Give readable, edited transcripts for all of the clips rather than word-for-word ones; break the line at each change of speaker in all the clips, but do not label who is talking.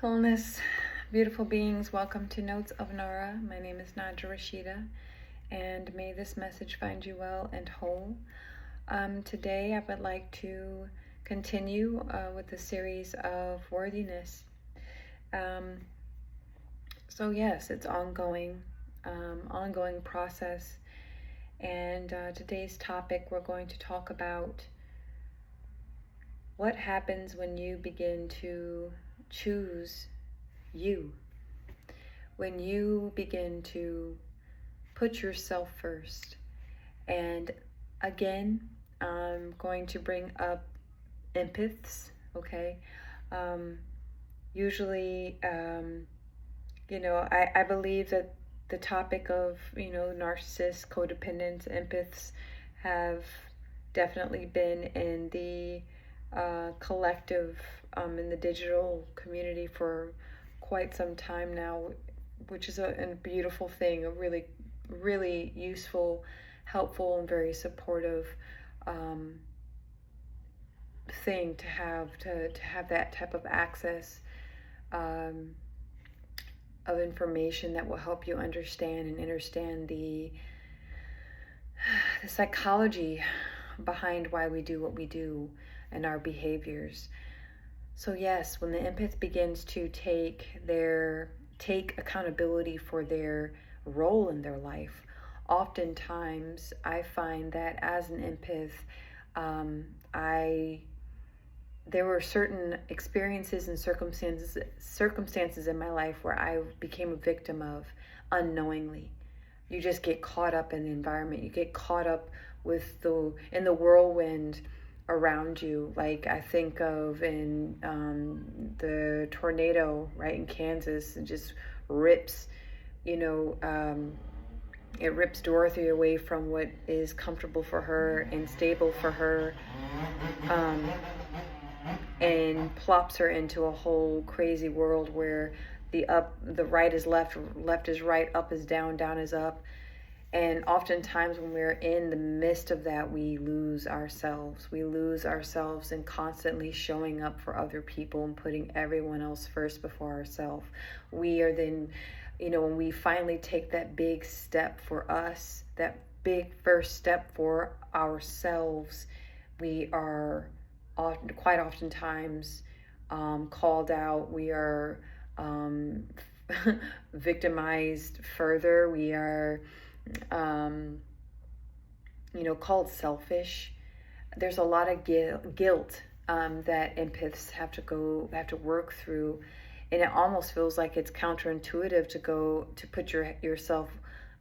Wholeness, beautiful beings, welcome to Notes of Nara. My name is Nadja Rashida, and may this message find you well and whole. Today, I would like to continue with the series of worthiness. So yes, it's ongoing process. And today's topic, we're going to talk about what happens when you begin to choose you. When you begin to put yourself first. And again, I'm going to bring up empaths, okay? Usually, I believe that the topic of, narcissists, codependents, empaths have definitely been in the collective, in the digital community for quite some time now, which is a beautiful thing, a really, really useful, helpful, and very supportive thing to have that type of access of information that will help you understand the psychology behind why we do what we do and our behaviors. So yes, when the empath begins to take accountability for their role in their life, oftentimes I find that as an empath, there were certain experiences and circumstances in my life where I became a victim of unknowingly. You just get caught up in the environment. You get caught up in the whirlwind around you. Like I think of in the tornado right in Kansas, it just rips, it rips Dorothy away from what is comfortable for her and stable for her, and plops her into a whole crazy world where the right is left, left is right, up is down, down is up. And oftentimes when we're in the midst of that, we lose ourselves. We lose ourselves in constantly showing up for other people and putting everyone else first before ourselves. We are then, when we finally take that big step for us, that big first step for ourselves, we are quite oftentimes called out. We are victimized further. We are called selfish. There's a lot of guilt that empaths have to work through, and it almost feels like it's counterintuitive to put yourself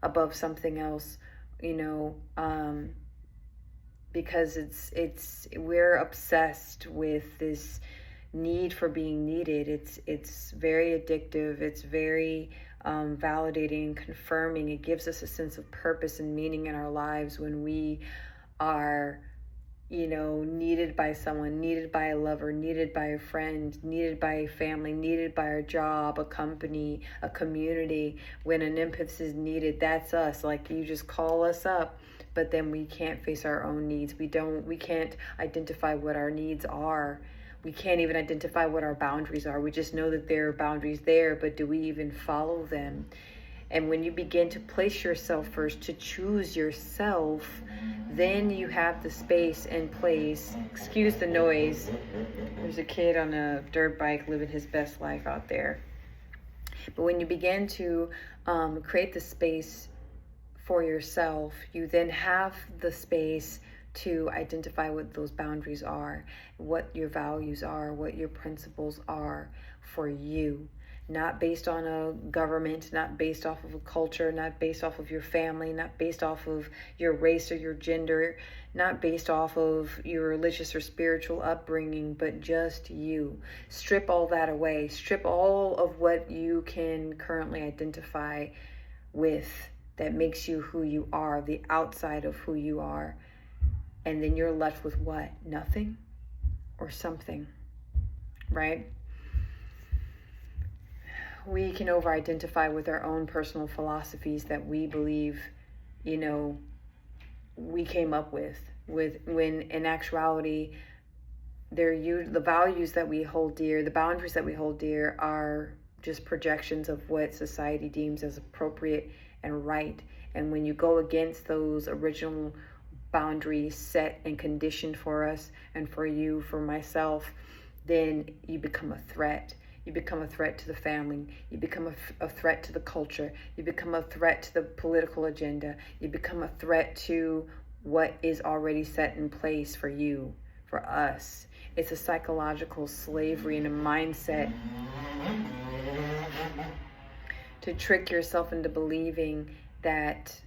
above something else, because we're obsessed with this need for being needed. It's very addictive. It's very validating, confirming. It gives us a sense of purpose and meaning in our lives when we are, needed by someone, needed by a lover, needed by a friend, needed by a family, needed by a job, a company, a community. When an empath is needed, that's us. Like, you just call us up, but then we can't face our own needs. We can't identify what our needs are. We can't even identify what our boundaries are. We just know that there are boundaries there, but do we even follow them? And when you begin to place yourself first, to choose yourself, then you have the space and place. Excuse the noise. There's a kid on a dirt bike living his best life out there. But when you begin to create the space for yourself, you then have the space to identify what those boundaries are, what your values are, what your principles are for you. Not based on a government, not based off of a culture, not based off of your family, not based off of your race or your gender, not based off of your religious or spiritual upbringing, but just you. Strip all that away. Strip all of what you can currently identify with that makes you who you are, the outside of who you are. And then you're left with what? Nothing or something, right? We can over-identify with our own personal philosophies that we believe, we came up with when in actuality, the values that we hold dear, the boundaries that we hold dear are just projections of what society deems as appropriate and right. And when you go against those original boundaries set and conditioned for us and for you, for myself, then you become a threat. You become a threat to the family. You become a threat to the culture. You become a threat to the political agenda. You become a threat to what is already set in place for you, for us. It's a psychological slavery and a mindset to trick yourself into believing that,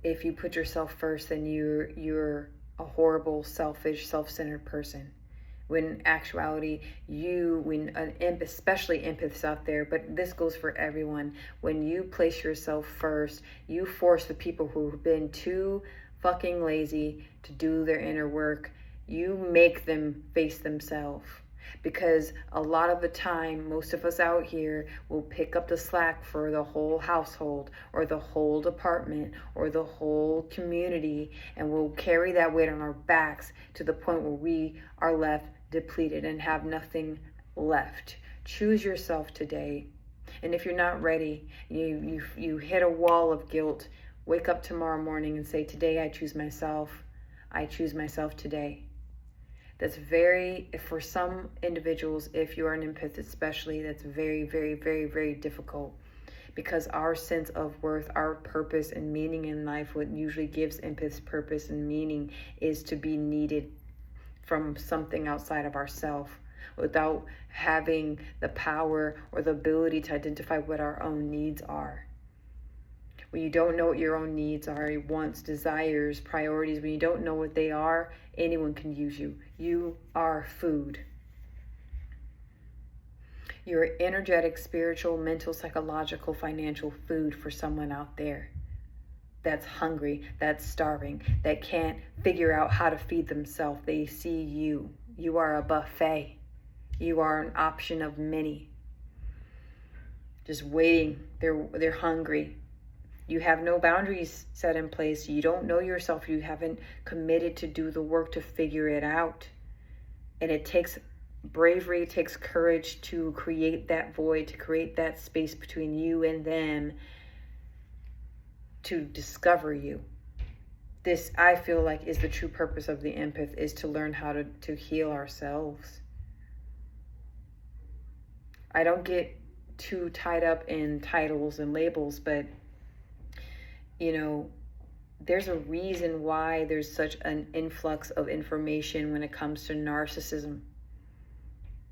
if you put yourself first, then you're a horrible, selfish, self-centered person. When in actuality, especially empaths out there, but this goes for everyone, when you place yourself first, you force the people who've been too fucking lazy to do their inner work, you make them face themselves. Because a lot of the time, most of us out here will pick up the slack for the whole household or the whole department or the whole community, and we'll carry that weight on our backs to the point where we are left depleted and have nothing left. Choose yourself today. And if you're not ready, you hit a wall of guilt, wake up tomorrow morning and say, today I choose myself. I choose myself today. That's for some individuals, if you are an empath especially, that's very, very, very, very difficult, because our sense of worth, our purpose and meaning in life, what usually gives empaths purpose and meaning, is to be needed from something outside of ourselves, without having the power or the ability to identify what our own needs are. When you don't know what your own needs are, wants, desires, priorities, when you don't know what they are, anyone can use you. You are food. You're energetic, spiritual, mental, psychological, financial food for someone out there that's hungry, that's starving, that can't figure out how to feed themselves. They see you. You are a buffet. You are an option of many. Just waiting. They're hungry. You have no boundaries set in place. You don't know yourself. You haven't committed to do the work to figure it out. And it takes bravery, it takes courage to create that void, to create that space between you and them, to discover you. This, I feel like, is the true purpose of the empath, is to learn how to heal ourselves. I don't get too tied up in titles and labels, but there's a reason why there's such an influx of information when it comes to narcissism.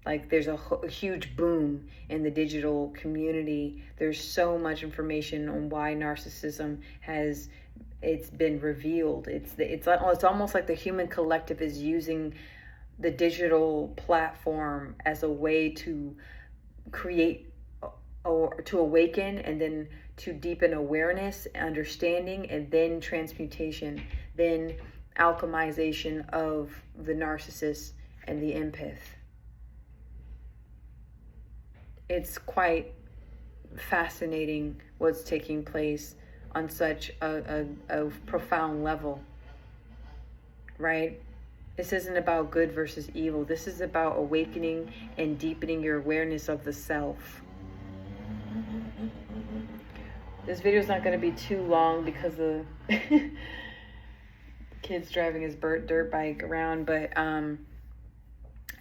Like, there's a huge boom in the digital community. There's so much information on why narcissism it's been revealed. It's almost like the human collective is using the digital platform as a way to create or to awaken, and then to deepen awareness, understanding, and then transmutation, then alchemization of the narcissist and the empath. It's quite fascinating what's taking place on such a profound level, right? This isn't about good versus evil. This is about awakening and deepening your awareness of the self. This video is not going to be too long because the kid's driving his dirt bike around, but I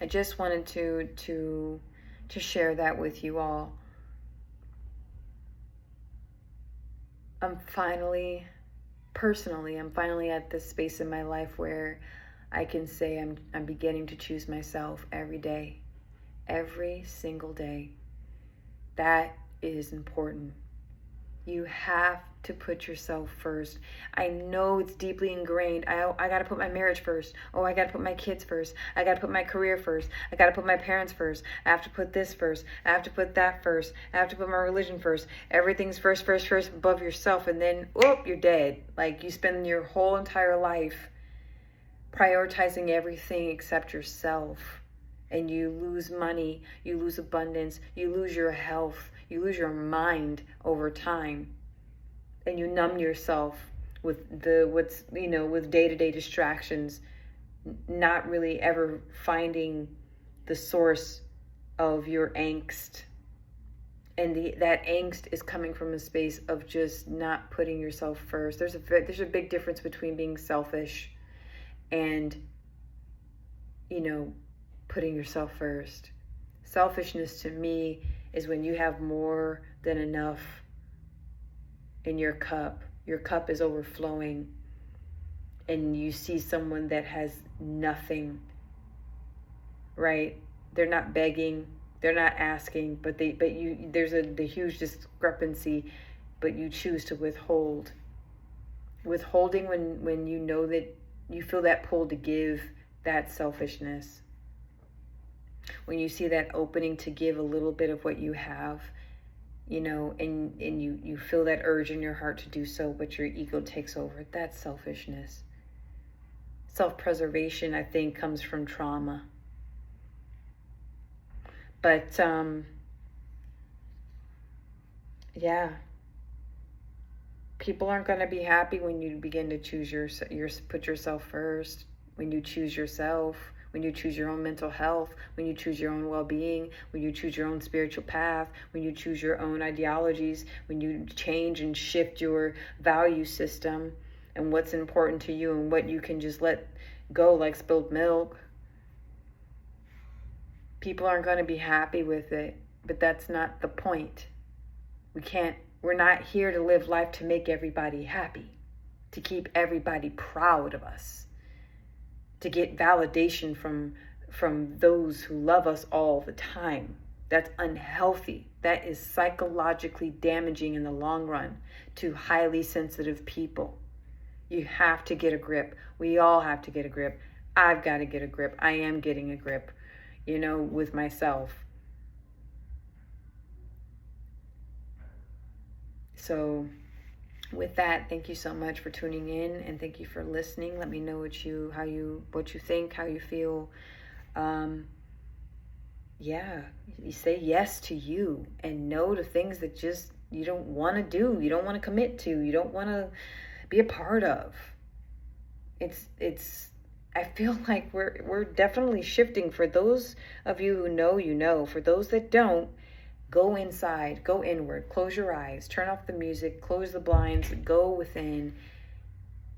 just wanted to share that with you all. I'm finally at this space in my life where I can say I'm beginning to choose myself every day, every single day. That is important. You have to put yourself first. I know it's deeply ingrained. I got to put my marriage first. Oh, I got to put my kids first. I got to put my career first. I got to put my parents first. I have to put this first. I have to put that first. I have to put my religion first. Everything's first above yourself. And then, you're dead. Like, you spend your whole entire life prioritizing everything except yourself. And you lose money, you lose abundance, you lose your health, you lose your mind over time, and you numb yourself with with day-to-day distractions not really ever finding the source of your angst. And that angst is coming from a space of just not putting yourself first. There's a big difference between being selfish and, putting yourself first. Selfishness to me is when you have more than enough in your cup. Your cup is overflowing, and you see someone that has nothing, right? They're not begging, they're not asking, but there's the huge discrepancy, but you choose to withhold. Withholding when you know that you feel that pull to give, that's selfishness. When you see that opening to give a little bit of what you have, and you feel that urge in your heart to do so, but your ego takes over, that's selfishness. Self-preservation, I think, comes from trauma. But, yeah. People aren't going to be happy when you begin to choose put yourself first, when you choose yourself, when you choose your own mental health, when you choose your own well-being, when you choose your own spiritual path, when you choose your own ideologies, when you change and shift your value system and what's important to you and what you can just let go like spilled milk. People aren't going to be happy with it, but that's not the point. We're not here to live life to make everybody happy, to keep everybody proud of us, to get validation from those who love us all the time. That's unhealthy. That is psychologically damaging in the long run to highly sensitive people. You have to get a grip. We all have to get a grip. I've got to get a grip. I am getting a grip, with myself. So with that, thank you so much for tuning in, and thank you for listening. Let me know what you think, how you feel. You say yes to you and no to things that just you don't want to do, you don't want to commit to, you don't want to be a part of. I feel like we're definitely shifting. For those of you who know. For those that don't, go inside, go inward, close your eyes, turn off the music, close the blinds, go within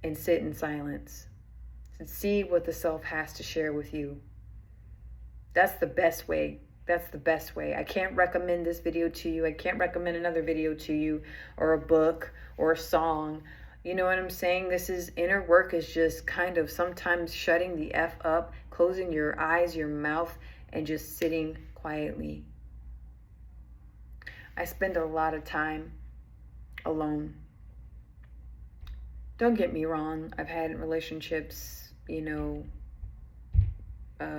and sit in silence and see what the self has to share with you. That's the best way. I can't recommend this video to you. I can't recommend another video to you, or a book or a song. You know what I'm saying? Inner work is just kind of sometimes shutting the F up, closing your eyes, your mouth, and just sitting quietly. I spend a lot of time alone. Don't get me wrong. I've had relationships,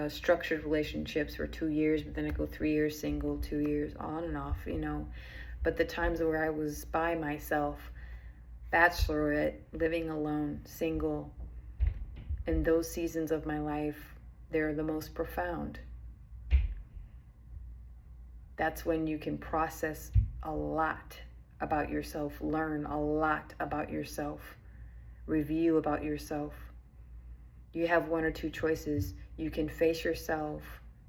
structured relationships for 2 years, but then I go 3 years single, 2 years on and off, But the times where I was by myself, bachelorette, living alone, single, in those seasons of my life, they're the most profound. That's when you can process a lot about yourself, learn a lot about yourself, review about yourself. You have one or two choices. You can face yourself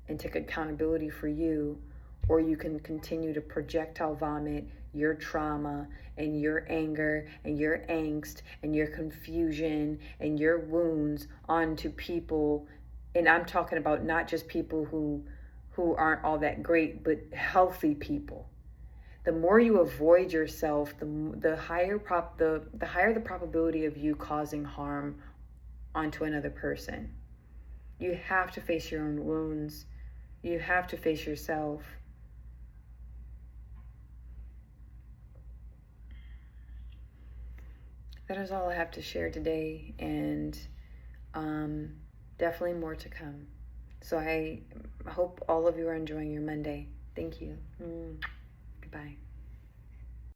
and take accountability for you, or you can continue to projectile vomit your trauma and your anger and your angst and your confusion and your wounds onto people. And I'm talking about not just people who aren't all that great, but healthy people. The more you avoid yourself, the higher the probability of you causing harm onto another person. You have to face your own wounds. You have to face yourself. That is all I have to share today, and definitely more to come. So I hope all of you are enjoying your Monday. Thank you. Goodbye.